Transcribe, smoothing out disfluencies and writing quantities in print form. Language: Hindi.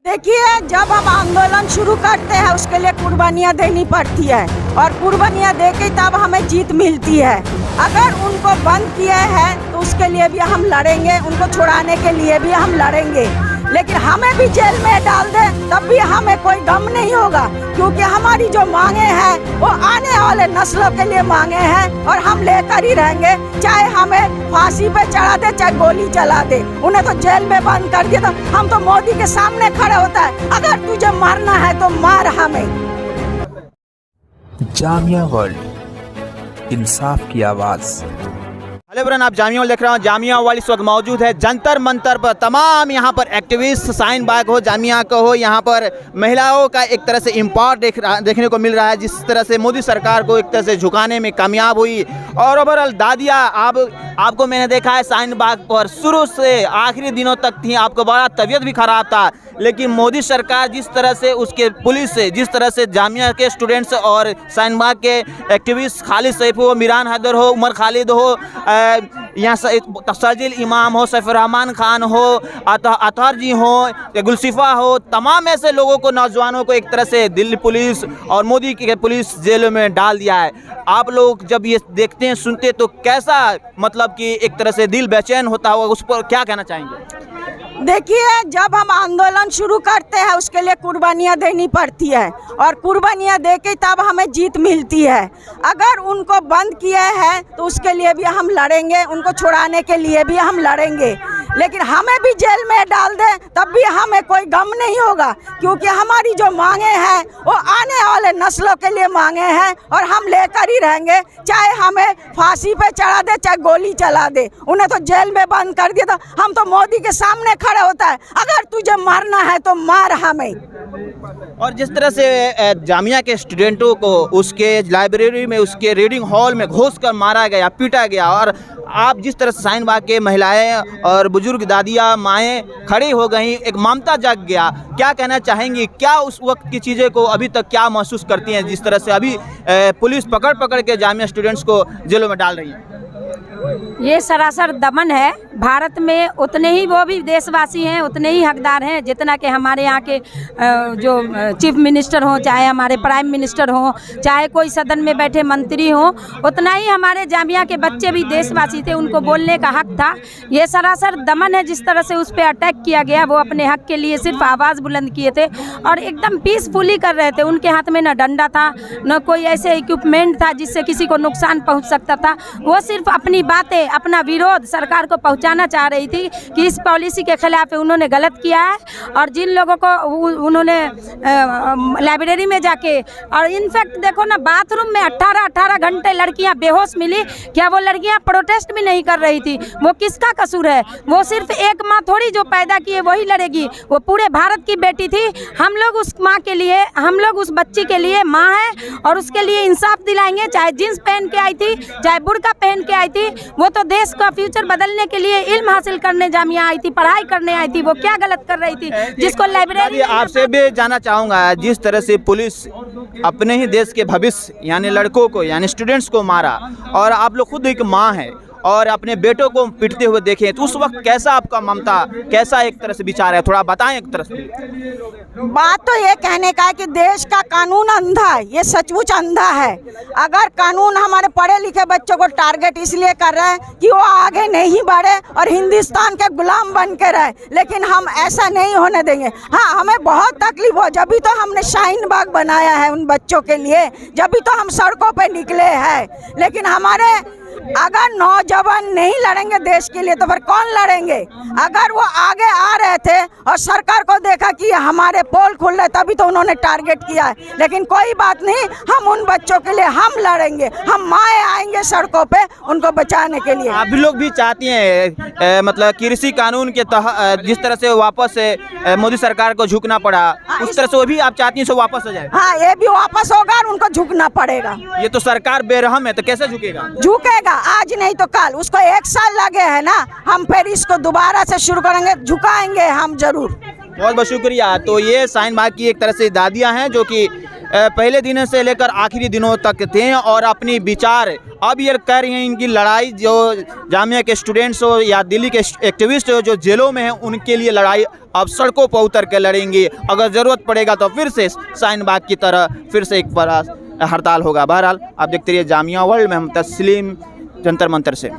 देखिए, जब हम आंदोलन शुरू करते हैं उसके लिए कुर्बानियाँ देनी पड़ती है और कुर्बानियाँ दे के तब हमें जीत मिलती है। अगर उनको बंद किए हैं तो उसके लिए भी हम लड़ेंगे, उनको छुड़ाने के लिए भी हम लड़ेंगे, लेकिन हमें भी जेल में डाल दे तब भी हमें कोई गम नहीं होगा, क्योंकि हमारी जो मांगे हैं वो आने वाले नस्लों के लिए मांगे हैं और हम लेकर ही रहेंगे। चाहे हमें फांसी पे चढ़ा दे, चाहे गोली चला दे, उन्हें तो जेल में बंद कर दिया। तो हम तो मोदी के सामने खड़े होता है, अगर तुझे मारना है तो मार हमें। जामिया वर्ल्ड, इंसाफ की आवाज़। हेलो एवरीवन, आप जामिया वर्ल्ड देख रहे हो। जामिया वर्ल्ड इस वक्त मौजूद है जंतर मंतर पर। तमाम यहाँ पर एक्टिविस्ट, शाहीन बाग हो, जामिया का हो, यहाँ पर महिलाओं का एक तरह से इम्पावर देखने को मिल रहा है, जिस तरह से मोदी सरकार को एक तरह से झुकाने में कामयाब हुई। और ओवरऑल दादिया, आपको मैंने देखा है शाहीन बाग पर शुरू से आखिरी दिनों तक थी, आपको बड़ा तबीयत भी खराब था, लेकिन मोदी सरकार जिस तरह से उसके पुलिस से, जिस तरह से जामिया के स्टूडेंट्स और शाहीन बाग के एक्टिविस्ट खालिद सैफ हो, मीरान हैदर हो, उमर खालिद हो, यहाँ तफसाजिल इमाम हो, सैफ रहमान खान हो, अतहर जी हो, गुलसिफा हो, तमाम ऐसे लोगों को, नौजवानों को एक तरह से दिल्ली पुलिस और मोदी की पुलिस जेलों में डाल दिया है। आप लोग जब ये देखते हैं, सुनते तो कैसा मतलब कि एक तरह से दिल बेचैन होता होगा, उस पर क्या कहना चाहेंगे? देखिए, जब हम आंदोलन शुरू करते हैं उसके लिए कुर्बानियाँ देनी पड़ती है और कुर्बानियाँ दे के तब हमें जीत मिलती है। अगर उनको बंद किए हैं तो उसके लिए भी हम लड़ेंगे, उनको छुड़ाने के लिए भी हम लड़ेंगे, लेकिन हमें भी जेल में डाल दे तब भी हमें कोई गम नहीं होगा, क्योंकि हमारी जो मांगे हैं वो आने वाले नस्लों के लिए मांगे हैं और हम लेकर ही रहेंगे। चाहे हमें फांसी पे चढ़ा दे, चाहे गोली चला दे, उन्हें तो जेल में बंद कर दिया। तो हम तो मोदी के सामने खड़े होता है, अगर तुझे मारना है तो मार हमें। और जिस तरह से जामिया के स्टूडेंटों को उसके लाइब्रेरी में, उसके रीडिंग हॉल में घुस कर मारा गया, पीटा गया, और आप जिस तरह से शाहीन बाग के महिलाएं और बुजुर्ग दादियाँ, माएँ खड़ी हो गई, एक ममता जग गया, क्या कहना चाहेंगी? क्या उस वक्त की चीज़ें को अभी तक क्या महसूस करती हैं, जिस तरह से अभी पुलिस पकड़ पकड़ के जामिया स्टूडेंट्स को जेलों में डाल रही है? ये सरासर दमन है। भारत में उतने ही वो भी देशवासी हैं, उतने ही हकदार हैं जितना कि हमारे यहाँ के जो चीफ मिनिस्टर हों, चाहे हमारे प्राइम मिनिस्टर हों, चाहे कोई सदन में बैठे मंत्री हों, उतना ही हमारे जामिया के बच्चे भी देशवासी थे, उनको बोलने का हक था। ये सरासर दमन है जिस तरह से उस पर अटैक किया गया। वो अपने हक के लिए सिर्फ आवाज़ बुलंद किए थे और एकदम पीसफुली कर रहे थे। उनके हाथ में न डंडा था, न कोई ऐसे इक्विपमेंट था जिससे किसी को नुकसान पहुँच सकता था। वो सिर्फ अपनी बातें, अपना विरोध सरकार को पहुंचाना चाह रही थी कि इस पॉलिसी के खिलाफ उन्होंने गलत किया है। और जिन लोगों को उन्होंने लाइब्रेरी में जाके, और इनफैक्ट देखो ना, बाथरूम में 18 घंटे लड़कियां बेहोश मिली। क्या वो लड़कियां प्रोटेस्ट भी नहीं कर रही थी? वो किसका कसूर है? वो सिर्फ एक माँ थोड़ी जो पैदा किए वही लड़ेगी, वो पूरे भारत की बेटी थी। हम लोग उस माँ के लिए, हम लोग उस बच्ची के लिए माँ है और उसके लिए इंसाफ दिलाएंगे। चाहे जींस पहन के आई थी, चाहे बुर्का पहन के आई थी, वो तो देश का फ्यूचर बदलने के लिए इल्म हासिल करने जामिया आई थी, पढ़ाई करने आई थी। वो क्या गलत कर रही थी जिसको लाइब्रेरी? आपसे भी जानना चाहूँगा, जिस तरह से पुलिस अपने ही देश के भविष्य यानी लड़कों को, यानी स्टूडेंट्स को मारा, और आप लोग खुद एक माँ हैं और अपने बेटों को पिटते हुए देखे, तो उस वक्त कैसा आपका ममता, कैसा एक तरह से विचार है? थोड़ा बताएं एक तरह से। बात तो ये कहने का है कि देश का कानून अंधा है, ये सचमुच अंधा है। अगर कानून हमारे पढ़े लिखे बच्चों को टारगेट इसलिए कर रहे हैं कि वो आगे नहीं बढ़े और हिंदुस्तान के गुलाम बन के रहे, लेकिन हम ऐसा नहीं होने देंगे। हाँ, हमें बहुत तकलीफ हो, जब भी तो हमने शाहीन बाग बनाया है उन बच्चों के लिए, जब भी तो हम सड़कों पे निकले हैं। लेकिन हमारे अगर नौजवान नहीं लड़ेंगे देश के लिए तो फिर कौन लड़ेंगे? अगर वो आगे आ रहे थे और सरकार को देखा कि हमारे पोल खुल रहे, तभी तो उन्होंने टारगेट किया है। लेकिन कोई बात नहीं, हम उन बच्चों के लिए हम लड़ेंगे, हम माएँ आएंगे सड़कों पे उनको बचाने के लिए। आप लोग भी चाहती हैं मतलब कृषि कानून के तहत जिस तरह से वापस मोदी सरकार को झुकना पड़ा, उस तरह से वो भी आप चाहती हैं सो वापस आ जाए? हाँ, ये भी वापस होगा और उनको झुकना पड़ेगा। ये तो सरकार बेरहम है, तो कैसे झुकेगा? झुकेगा, आज नहीं तो कल। उसको 1 साल लगे है ना, हम फिर इसको दोबारा से शुरू करेंगे, झुकाएंगे हम जरूर। बहुत बहुत शुक्रिया। तो ये शाहीन बाग की एक तरह से दादियाँ हैं जो कि पहले दिन से लेकर आखिरी दिनों तक थे और अपनी विचार अब ये कह रही हैं। इनकी लड़ाई जो जामिया के स्टूडेंट्स हो या दिल्ली के एक्टिविस्ट हो जो जेलों में हैं, उनके लिए लड़ाई अब सड़कों पर उतर के लड़ेंगी। अगर ज़रूरत पड़ेगा तो फिर से शाहीन बाग की तरह फिर से एक बड़ा हड़ताल होगा। बहरहाल आप देखते रहिए जामिया वर्ल्ड में, हम तस्लीम जंतर मंतर से।